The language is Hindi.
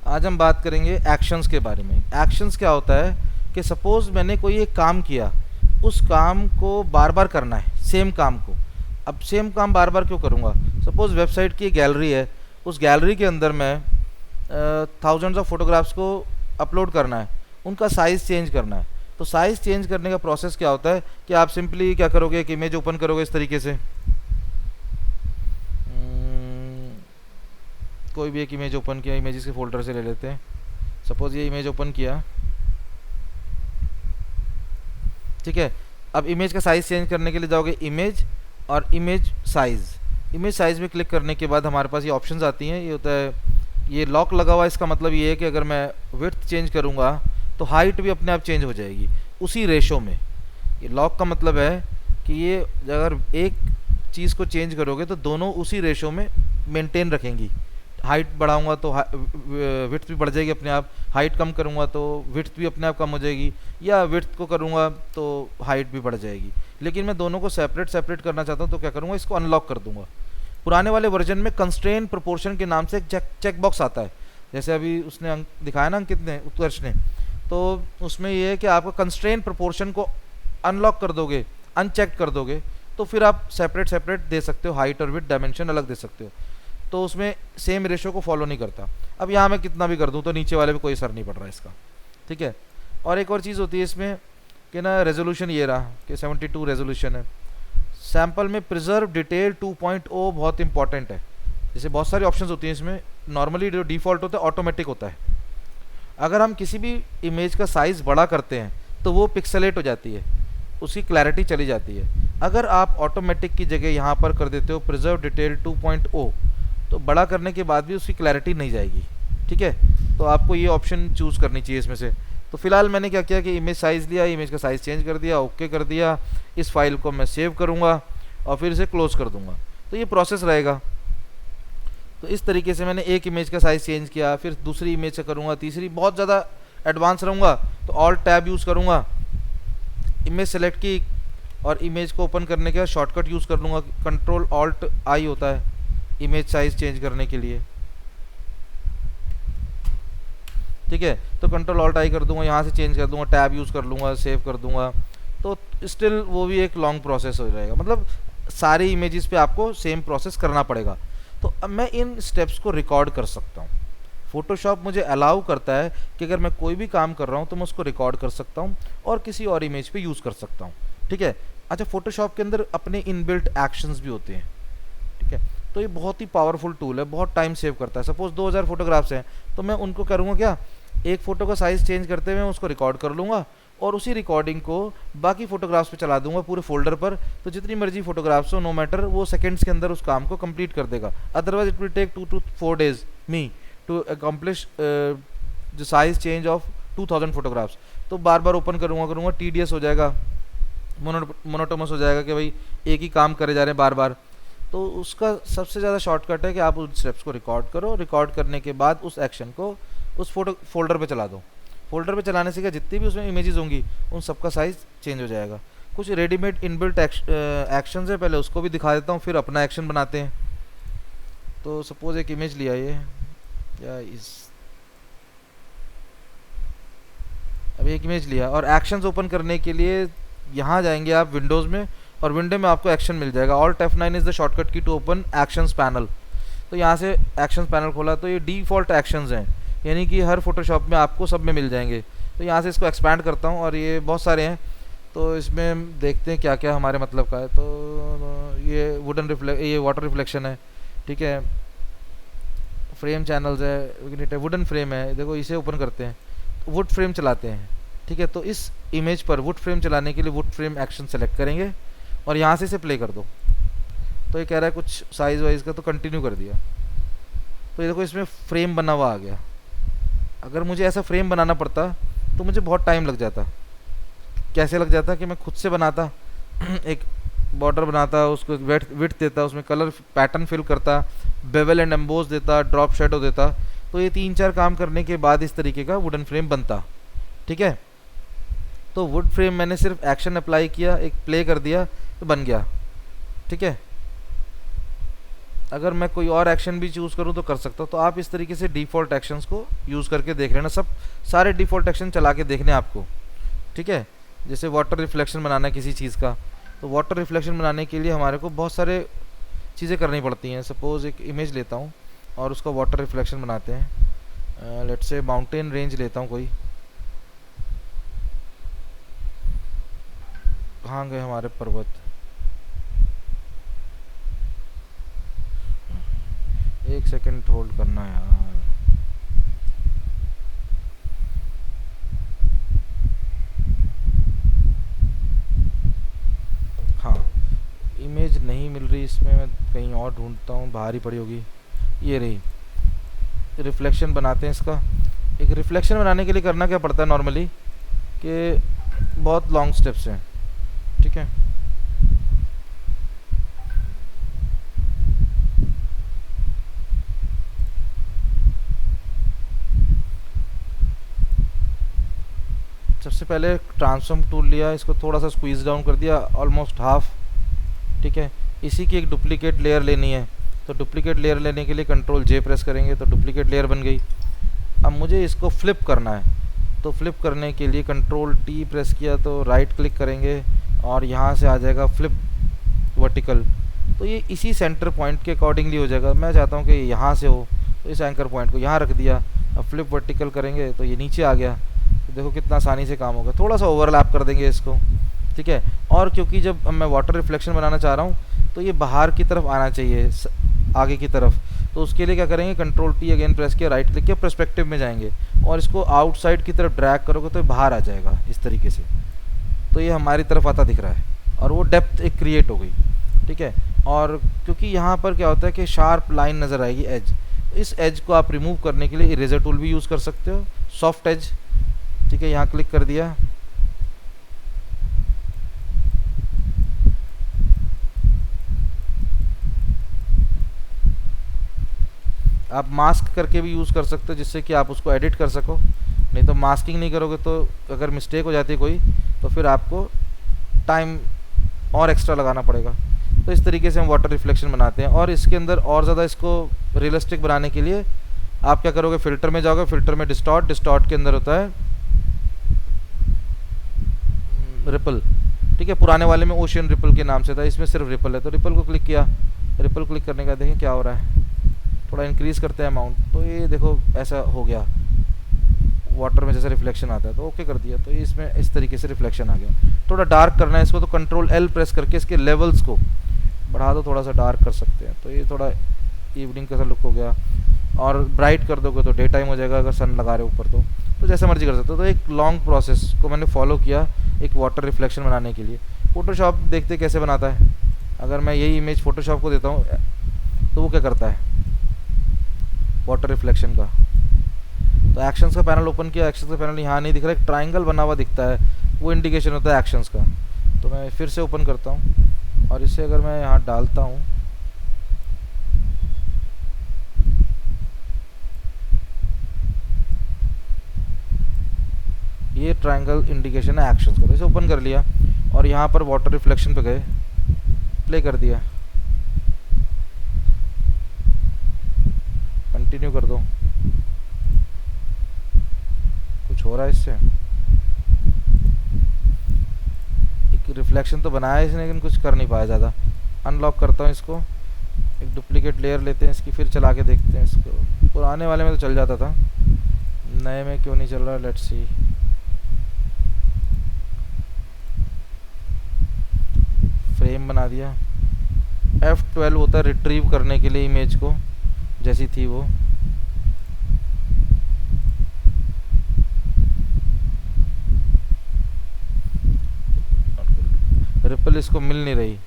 आज हम बात करेंगे एक्शंस के बारे में। एक्शंस क्या होता है कि सपोज़ मैंने कोई एक काम किया, उस काम को बार बार करना है, सेम काम को। अब सेम काम बार बार क्यों करूँगा? सपोज़ वेबसाइट की गैलरी है, उस गैलरी के अंदर मैं थाउजेंड्स ऑफ फोटोग्राफ्स को अपलोड करना है, उनका साइज़ चेंज करना है। तो साइज़ चेंज करने का प्रोसेस क्या होता है कि आप सिंपली क्या करोगे, एक इमेज ओपन करोगे इस तरीके से। कोई भी एक इमेज ओपन किया, इमेजेस के फोल्डर से ले लेते हैं। सपोज़ ये इमेज ओपन किया, ठीक है। अब इमेज का साइज़ चेंज करने के लिए जाओगे इमेज और इमेज साइज़। इमेज साइज़ में क्लिक करने के बाद हमारे पास ये ऑप्शंस आती हैं। ये होता है, ये लॉक लगा हुआ है, इसका मतलब ये है कि अगर मैं विड्थ चेंज करूँगा तो हाइट भी अपने आप चेंज हो जाएगी उसी रेशो में। ये लॉक का मतलब है कि ये अगर एक चीज़ को चेंज करोगे तो दोनों उसी रेशो में मेंटेन रखेंगी। हाइट बढ़ाऊंगा तो विड्थ भी बढ़ जाएगी अपने आप, हाइट कम करूंगा तो विड्थ भी अपने आप कम हो जाएगी, या विड्थ को करूंगा तो हाइट भी बढ़ जाएगी। लेकिन मैं दोनों को सेपरेट करना चाहता हूं, तो क्या करूंगा, इसको अनलॉक कर दूंगा। पुराने वाले वर्जन में कंस्ट्रेन प्रोपोर्शन के नाम से एक चेक बॉक्स आता है, जैसे अभी उसने दिखाया ना अंकित ने, उत्कर्ष ने। तो उसमें ये है कि आपको कंस्ट्रेन प्रोपोर्शन को अनलॉक कर दोगे, अनचेक कर दोगे, तो फिर आप सेपरेट दे सकते हो, हाइट और विड्थ डायमेंशन अलग दे सकते हो। तो उसमें सेम रेशो को फॉलो नहीं करता। अब यहाँ मैं कितना भी कर दूँ तो नीचे वाले पे कोई असर नहीं पड़ रहा इसका, ठीक है। और एक और चीज़ होती है इसमें कि ना, रेजोल्यूशन ये रहा कि 72 रेजोल्यूशन है। सैम्पल में प्रिजर्व डिटेल 2.0 बहुत इंपॉर्टेंट है। जैसे बहुत सारी ऑप्शंस होती हैं इसमें, नॉर्मली जो डिफ़ॉल्ट होता है ऑटोमेटिक होता है। अगर हम किसी भी इमेज का साइज़ बड़ा करते हैं तो वो पिक्सेलेट हो जाती है, उसकी क्लैरिटी चली जाती है। अगर आप ऑटोमेटिक की जगह यहाँ पर कर देते हो प्रिजर्व डिटेल 2.0, तो बड़ा करने के बाद भी उसकी क्लैरिटी नहीं जाएगी, ठीक है। तो आपको ये ऑप्शन चूज़ करनी चाहिए इसमें से। तो फिलहाल मैंने क्या किया कि इमेज साइज़ लिया, इमेज का साइज़ चेंज कर दिया, ओके कर दिया। इस फाइल को मैं सेव करूँगा और फिर इसे क्लोज़ कर दूँगा, तो ये प्रोसेस रहेगा। तो इस तरीके से मैंने एक इमेज का साइज़ चेंज किया, फिर दूसरी इमेज से करूँगा, तीसरी। बहुत ज़्यादा एडवांस रहूँगा तो ऑल्ट टैब यूज़ करूँगा, इमेज सेलेक्ट की और इमेज को ओपन करने के बाद शॉर्टकट यूज़ कर लूँगा, कंट्रोल ऑल्ट आई होता है इमेज साइज़ चेंज करने के लिए, ठीक है। तो कंट्रोल ऑल्ट आई कर दूंगा, यहाँ से चेंज कर दूंगा, टैब यूज़ कर लूँगा, सेव कर दूंगा। तो स्टिल वो भी एक लॉन्ग प्रोसेस हो जाएगा, मतलब सारी इमेजेस पे आपको सेम प्रोसेस करना पड़ेगा। तो अब मैं इन स्टेप्स को रिकॉर्ड कर सकता हूँ। फोटोशॉप मुझे अलाउ करता है कि अगर मैं कोई भी काम कर रहा हूँ तो मैं उसको रिकॉर्ड कर सकता हूँ और किसी और इमेज पे यूज़ कर सकता हूँ, ठीक है। अच्छा, फोटोशॉप के अंदर अपने इनबिल्ट एक्शंस भी होते हैं, ठीक है। तो ये बहुत ही पावरफुल टूल है, बहुत टाइम सेव करता है। सपोज 2000 फोटोग्राफ्स हैं तो मैं उनको करूँगा क्या, एक फ़ोटो का साइज़ चेंज करते हुए उसको रिकॉर्ड कर लूँगा और उसी रिकॉर्डिंग को बाकी फोटोग्राफ्स पे चला दूंगा पूरे फोल्डर पर। तो जितनी मर्जी फोटोग्राफ्स हो, नो मैटर, वो सेकंड्स के अंदर उस काम को कंप्लीट कर देगा। Otherwise it will take 2 to 4 days me to accomplish the size change of 2000 photographs. तो बार बार ओपन करूँगा, टीडीएस हो जाएगा, मोनोटोमस हो जाएगा कि भाई एक ही काम करे जा रहे हैं बार बार। तो उसका सबसे ज़्यादा शॉर्टकट है कि आप उस स्टेप्स को रिकॉर्ड करो, रिकॉर्ड करने के बाद उस एक्शन को उस फोल्डर पे चला दो। फोल्डर पे चलाने से क्या, जितनी भी उसमें इमेजेस होंगी उन सबका साइज़ चेंज हो जाएगा। कुछ रेडीमेड इनबिल्ट एक्शंस है, पहले उसको भी दिखा देता हूँ, फिर अपना एक्शन बनाते हैं। तो सपोज एक इमेज लिया ये, या अभी एक इमेज लिया और एक्शंस ओपन करने के लिए यहाँ जाएंगे आप विंडोज़ में, और विंडो में आपको एक्शन मिल जाएगा। Alt F9 is the shortcut की टू ओपन एक्शंस पैनल। तो यहाँ से एक्शंस पैनल खोला तो ये डिफ़ॉल्ट एक्शंस हैं, यानी कि हर फोटोशॉप में आपको सब में मिल जाएंगे। तो यहाँ से इसको एक्सपैंड करता हूँ और ये बहुत सारे हैं, तो इसमें देखते हैं क्या क्या हमारे मतलब का है। तो ये वाटर रिफ्लेक्शन है, ठीक है, फ्रेम चैनल्स है, वुडन फ्रेम है, देखो इसे ओपन करते हैं, वुड फ्रेम चलाते हैं, ठीक है। तो इस इमेज पर वुड फ्रेम चलाने के लिए वुड फ्रेम एक्शन सेलेक्ट करेंगे और यहाँ से इसे प्ले कर दो। तो ये कह रहा है कुछ साइज़ वाइज का, तो कंटिन्यू कर दिया। तो ये देखो इसमें फ्रेम बना हुआ आ गया। अगर मुझे ऐसा फ्रेम बनाना पड़ता तो मुझे बहुत टाइम लग जाता। कैसे लग जाता कि मैं खुद से बनाता एक बॉर्डर बनाता, उसको विड्थ देता, उसमें कलर पैटर्न फिल करता, बेवल एंड एम्बोज देता, ड्रॉप शेडो देता। तो ये 3-4 काम करने के बाद इस तरीके का वुडन फ्रेम बनता, ठीक है। तो वुड फ्रेम मैंने सिर्फ एक्शन अप्लाई किया, एक प्ले कर दिया तो बन गया, ठीक है। अगर मैं कोई और एक्शन भी चूज़ करूँ तो कर सकता हूँ। तो आप इस तरीके से डिफ़ॉल्ट एक्शंस को यूज़ करके देख लेना, सब सारे डिफ़ॉल्ट एक्शन चला के देखने आपको, ठीक है। जैसे वाटर रिफ्लेक्शन बनाना है किसी चीज़ का, तो वाटर रिफ्लेक्शन बनाने के लिए हमारे को बहुत सारे चीज़ें करनी पड़ती हैं। सपोज़ एक इमेज लेता हूँ और उसका वाटर रिफ्लेक्शन बनाते हैं। लेट्स से माउंटेन रेंज लेता हूँ कोई। कहाँ गए हमारे पर्वत? एक सेकंड होल्ड करना है यार। हाँ, इमेज नहीं मिल रही इसमें, मैं कहीं और ढूंढता हूँ, बाहर ही पड़ी होगी। ये रही, रिफ्लेक्शन बनाते हैं इसका। एक रिफ्लेक्शन बनाने के लिए करना क्या पड़ता है नॉर्मली, कि बहुत लॉन्ग स्टेप्स हैं, ठीक है। सबसे पहले ट्रांसफॉर्म टूल लिया, इसको थोड़ा सा स्क्वीज डाउन कर दिया, ऑलमोस्ट हाफ, ठीक है। इसी की एक डुप्लीकेट लेयर लेनी है, तो डुप्लीकेट लेयर लेने के लिए कंट्रोल जे प्रेस करेंगे तो डुप्लीकेट लेयर बन गई। अब मुझे इसको फ्लिप करना है, तो फ्लिप करने के लिए कंट्रोल टी प्रेस किया तो राइट क्लिक करेंगे और यहाँ से आ जाएगा फ्लिप वर्टिकल। तो ये इसी सेंटर पॉइंट के अकॉर्डिंगली हो जाएगा। मैं चाहता हूँ कि यहाँ से हो, तो इस एंकर पॉइंट को यहाँ रख दिया। अब फ्लिप वर्टिकल करेंगे तो ये नीचे आ गया। तो देखो कितना आसानी से काम होगा। थोड़ा सा ओवरलैप कर देंगे इसको, ठीक है। और क्योंकि जब मैं वाटर रिफ्लेक्शन बनाना चाह रहा हूँ तो ये बाहर की तरफ आना चाहिए, आगे की तरफ। तो उसके लिए क्या करेंगे, कंट्रोल टी अगेन प्रेस किया, राइट क्लिक किया, पर्सपेक्टिव में जाएंगे और इसको आउटसाइड की तरफ ड्रैग करोगे तो बाहर आ जाएगा इस तरीके से। तो ये हमारी तरफ आता दिख रहा है और वो डेप्थ एक क्रिएट हो गई, ठीक है। और क्योंकि यहाँ पर क्या होता है कि शार्प लाइन नज़र आएगी, एज, इस एज को आप रिमूव करने के लिए इरेजर टूल भी यूज़ कर सकते हो, सॉफ्ट एज, ठीक है। यहाँ क्लिक कर दिया, आप मास्क करके भी यूज़ कर सकते हो जिससे कि आप उसको एडिट कर सको। नहीं तो मास्किंग नहीं करोगे तो अगर मिस्टेक हो जाती है कोई तो फिर आपको टाइम और एक्स्ट्रा लगाना पड़ेगा। तो इस तरीके से हम वाटर रिफ्लेक्शन बनाते हैं। और इसके अंदर और ज़्यादा इसको रियलिस्टिक बनाने के लिए आप क्या करोगे, फ़िल्टर में जाओगे, फ़िल्टर में डिस्टॉर्ट के अंदर होता है रिपल, ठीक है। पुराने वाले में ओशियन रिपल के नाम से था, इसमें सिर्फ रिपल है। तो रिपल को क्लिक किया, रिपल क्लिक करने का देखें क्या हो रहा है, थोड़ा इंक्रीज़ करते हैं अमाउंट, तो ये देखो ऐसा हो गया, वाटर में जैसे रिफ्लेक्शन आता है। तो ओके कर दिया, तो ये इसमें इस तरीके से रिफ्लेक्शन आ गया। थोड़ा डार्क करना है इसको तो कंट्रोल एल प्रेस करके इसके लेवल्स को बढ़ा दो, थोड़ा सा डार्क कर सकते हैं। तो ये थोड़ा इवनिंग का सा लुक हो गया। और ब्राइट कर दोगे तो डे टाइम हो जाएगा, अगर सन लगा रहे हो ऊपर तो जैसे मर्जी कर सकते हो। तो एक लॉन्ग प्रोसेस को मैंने फॉलो किया एक वाटर रिफ्लेक्शन बनाने के लिए। फ़ोटोशॉप देखते कैसे बनाता है। अगर मैं यही इमेज फ़ोटोशॉप को देता हूँ तो वो क्या करता है वाटर रिफ्लेक्शन का। तो एक्शंस का पैनल ओपन किया, एक्शंस का पैनल यहाँ नहीं दिख रहा, एक ट्राइंगल बना हुआ दिखता है, वो इंडिकेशन होता है एक्शंस का। तो मैं फिर से ओपन करता हूँ और इसे अगर मैं यहाँ डालता हूँ, ये ट्राइंगल इंडिकेशन है एक्शंस का। तो इसे ओपन कर लिया और यहाँ पर वाटर रिफ्लेक्शन पे गए, प्ले कर दिया, कंटिन्यू कर दो, कुछ हो रहा है इससे। एक रिफ्लेक्शन तो बनाया इसने लेकिन कुछ कर नहीं पाया ज़्यादा। अनलॉक करता हूँ इसको, एक डुप्लीकेट लेयर लेते हैं इसकी, फिर चला के देखते हैं इसको। पुराने वाले में तो चल जाता था, नए में क्यों नहीं चल रहा, लेट्स सी। फ्रेम बना दिया, F12 होता है रिट्रीव करने के लिए इमेज को जैसी थी वो। रिपल इसको मिल नहीं रही,